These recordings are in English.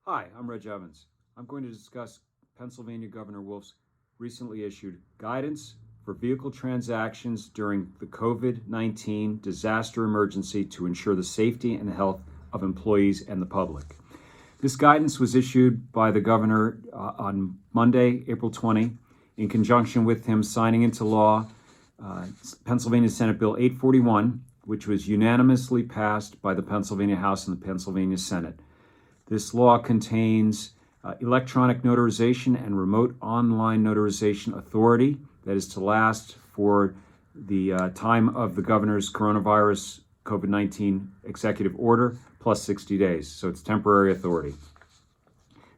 Hi, I'm Reg Evans. I'm going to discuss Pennsylvania Governor Wolf's recently issued guidance for vehicle transactions during the COVID-19 disaster emergency to ensure the safety and health of employees and the public. This guidance was issued by the governor on Monday, April 20, in conjunction with him signing into law Pennsylvania Senate Bill 841, which was unanimously passed by the Pennsylvania House and the Pennsylvania Senate. This law contains electronic notarization and remote online notarization authority that is to last for the time of the governor's coronavirus COVID-19 executive order plus 60 days. So it's temporary authority.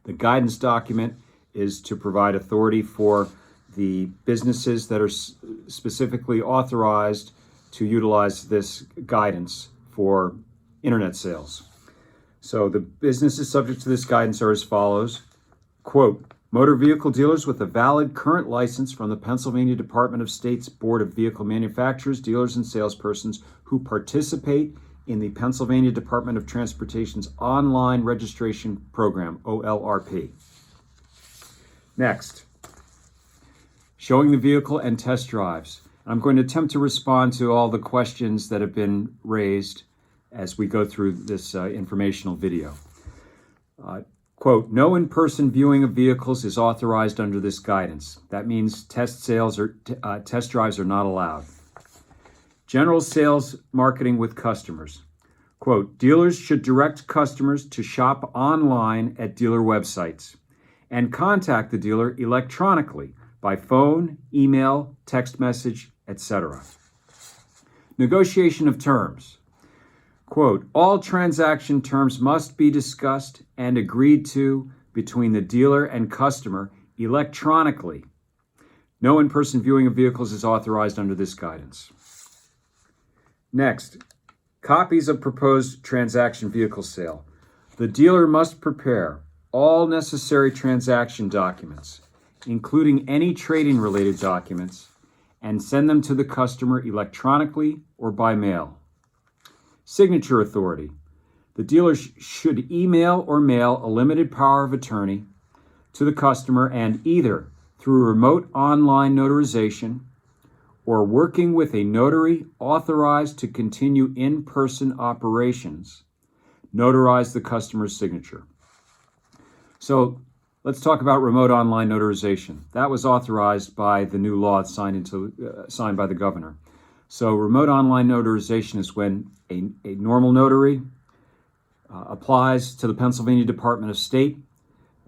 The guidance document is to provide authority for the businesses that are specifically authorized to utilize this guidance for internet sales. So the businesses subject to this guidance are as follows. Quote, motor vehicle dealers with a valid current license from the Pennsylvania Department of State's Board of Vehicle Manufacturers, Dealers, and Salespersons who participate in the Pennsylvania Department of Transportation's online registration program, OLRP. Next, showing the vehicle and test drives. I'm going to attempt to respond to all the questions that have been raised as we go through this informational video. Quote, no in-person viewing of vehicles is authorized under this guidance. That means test drives are not allowed. General sales marketing with customers. Quote, dealers should direct customers to shop online at dealer websites and contact the dealer electronically by phone, email, text message, etc. Negotiation of terms. Quote, all transaction terms must be discussed and agreed to between the dealer and customer electronically. No in-person viewing of vehicles is authorized under this guidance. Next, copies of proposed transaction vehicle sale. The dealer must prepare all necessary transaction documents, including any trading related documents, and send them to the customer electronically or by mail. Signature authority. The dealer should email or mail a limited power of attorney to the customer and either through remote online notarization or working with a notary authorized to continue in-person operations, notarize the customer's signature. So let's talk about remote online notarization. That was authorized by the new law signed by the governor. So remote online notarization is when a normal notary applies to the Pennsylvania Department of State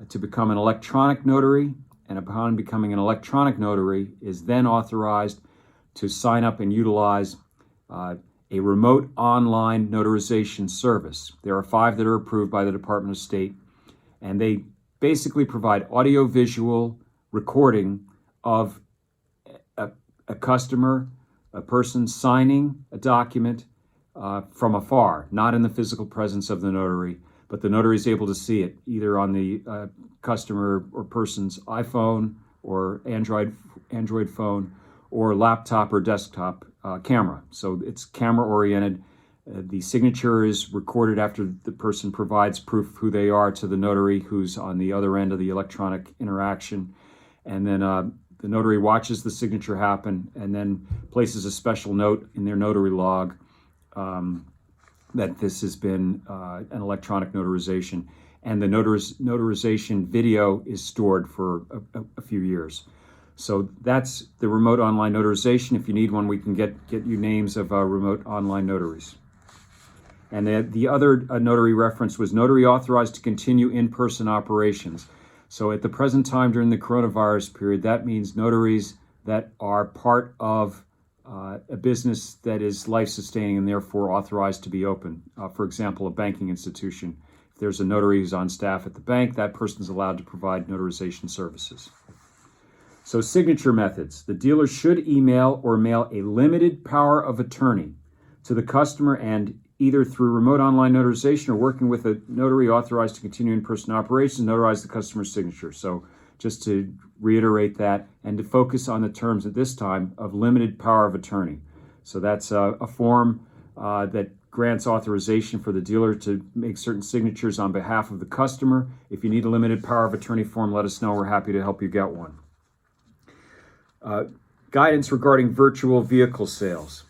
to become an electronic notary, and upon becoming an electronic notary is then authorized to sign up and utilize a remote online notarization service. There are 5 that are approved by the Department of State, and they basically provide audio-visual recording of a customer, a person signing a document from afar, not in the physical presence of the notary, but the notary is able to see it either on the customer or person's iPhone or Android phone or laptop or desktop camera. So it's camera oriented. The signature is recorded after the person provides proof of who they are to the notary who's on the other end of the electronic interaction. And then the notary watches the signature happen and then places a special note in their notary log that this has been an electronic notarization. And the notarization video is stored for a few years. So that's the remote online notarization. If you need one, we can get you names of remote online notaries. And the other notary reference was notary authorized to continue in-person operations. So at the present time during the coronavirus period, that means notaries that are part of a business that is life-sustaining and therefore authorized to be open. For example, a banking institution. If there's a notary who's on staff at the bank, that person is allowed to provide notarization services. So signature methods. The dealer should email or mail a limited power of attorney to the customer and either through remote online notarization or working with a notary authorized to continue in-person operations, notarize the customer's signature. So just to reiterate that and to focus on the terms at this time of limited power of attorney. So that's a form that grants authorization for the dealer to make certain signatures on behalf of the customer. If you need a limited power of attorney form, let us know. We're happy to help you get one. Guidance regarding virtual vehicle sales.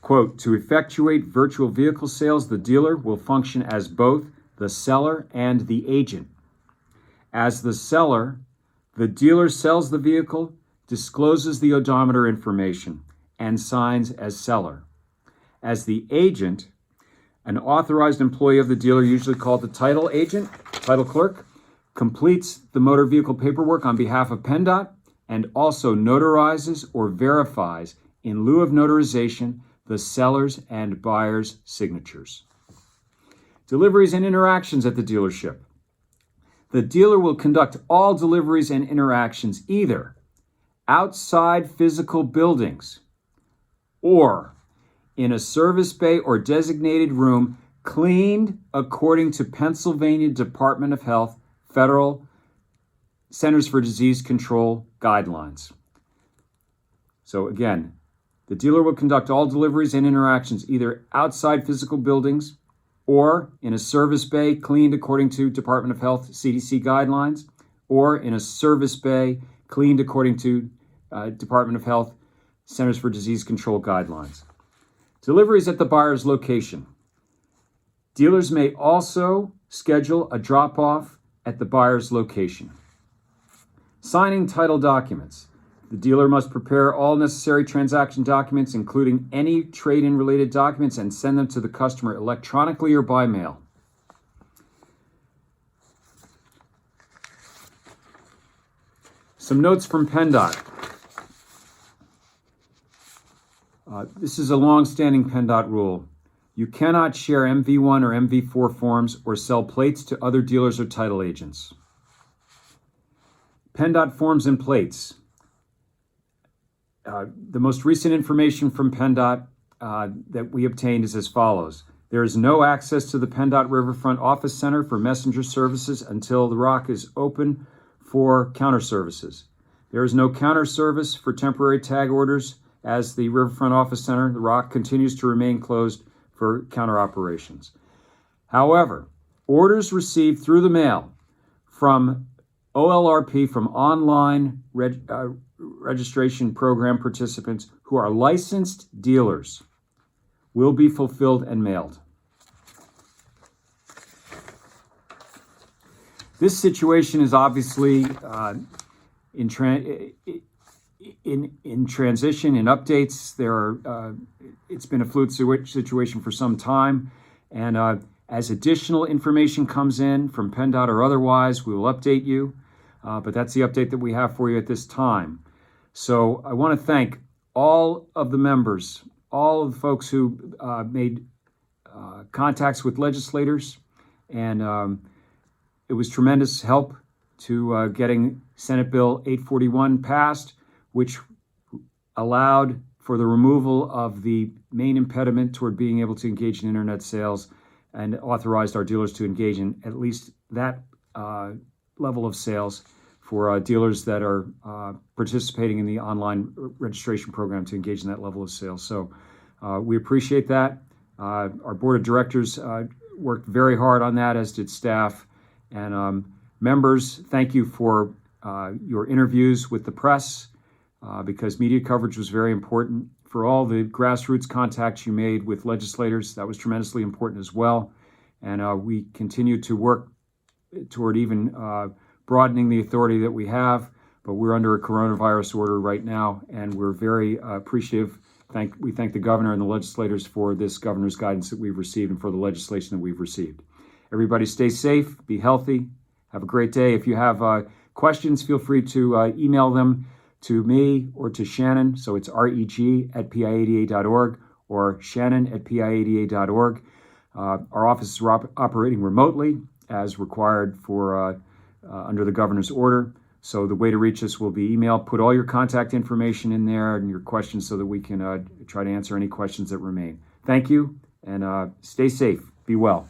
Quote, to effectuate virtual vehicle sales, the dealer will function as both the seller and the agent. As the seller, the dealer sells the vehicle, discloses the odometer information, and signs as seller. As the agent, an authorized employee of the dealer, usually called the title agent, title clerk, completes the motor vehicle paperwork on behalf of PennDOT and also notarizes or verifies, in lieu of notarization, the seller's and buyer's signatures. Deliveries and interactions at the dealership. The dealer will conduct all deliveries and interactions either outside physical buildings or in a service bay or designated room cleaned according to Pennsylvania Department of Health Federal Centers for Disease Control guidelines. So again, the dealer will conduct all deliveries and interactions either outside physical buildings or in a service bay cleaned according to Department of Health CDC guidelines, or in a service bay cleaned according to Department of Health Centers for Disease Control guidelines. Deliveries at the buyer's location. Dealers may also schedule a drop-off at the buyer's location. Signing title documents. The dealer must prepare all necessary transaction documents, including any trade-in related documents, and send them to the customer electronically or by mail. Some notes from PennDOT. This is a long-standing PennDOT rule. You cannot share MV1 or MV4 forms or sell plates to other dealers or title agents. PennDOT forms and plates. The most recent information from PennDOT that we obtained is as follows. There is no access to the PennDOT Riverfront Office Center for messenger services until the ROC is open for counter services. There is no counter service for temporary tag orders as the Riverfront Office Center, the ROC, continues to remain closed for counter operations. However, orders received through the mail from OLRP, from online registration program participants who are licensed dealers, will be fulfilled and mailed. This situation is obviously in transition, in updates. It's been a fluid situation for some time, and as additional information comes in from PennDOT or otherwise, we will update you. But that's the update that we have for you at this time. So I want to thank all of the members, all of the folks who made contacts with legislators, and it was tremendous help to getting Senate Bill 841 passed, which allowed for the removal of the main impediment toward being able to engage in internet sales and authorized our dealers to engage in at least that level of sales for dealers that are participating in the online registration program to engage in that level of sales. So we appreciate that. Our board of directors worked very hard on that, as did staff. And members, thank you for your interviews with the press, because media coverage was very important. For all the grassroots contacts you made with legislators, that was tremendously important as well. And we continue to work toward even broadening the authority that we have, but we're under a coronavirus order right now, and we're very appreciative. We thank the governor and the legislators for this governor's guidance that we've received and for the legislation that we've received. Everybody stay safe, be healthy, have a great day. If you have questions, feel free to email them to me or to Shannon. So it's reg@piada.org or shannon@piada.org. Our office is operating remotely as required for under the governor's order. So the way to reach us will be email. Put all your contact information in there and your questions so that we can try to answer any questions that remain. Thank you, and stay safe. Be well.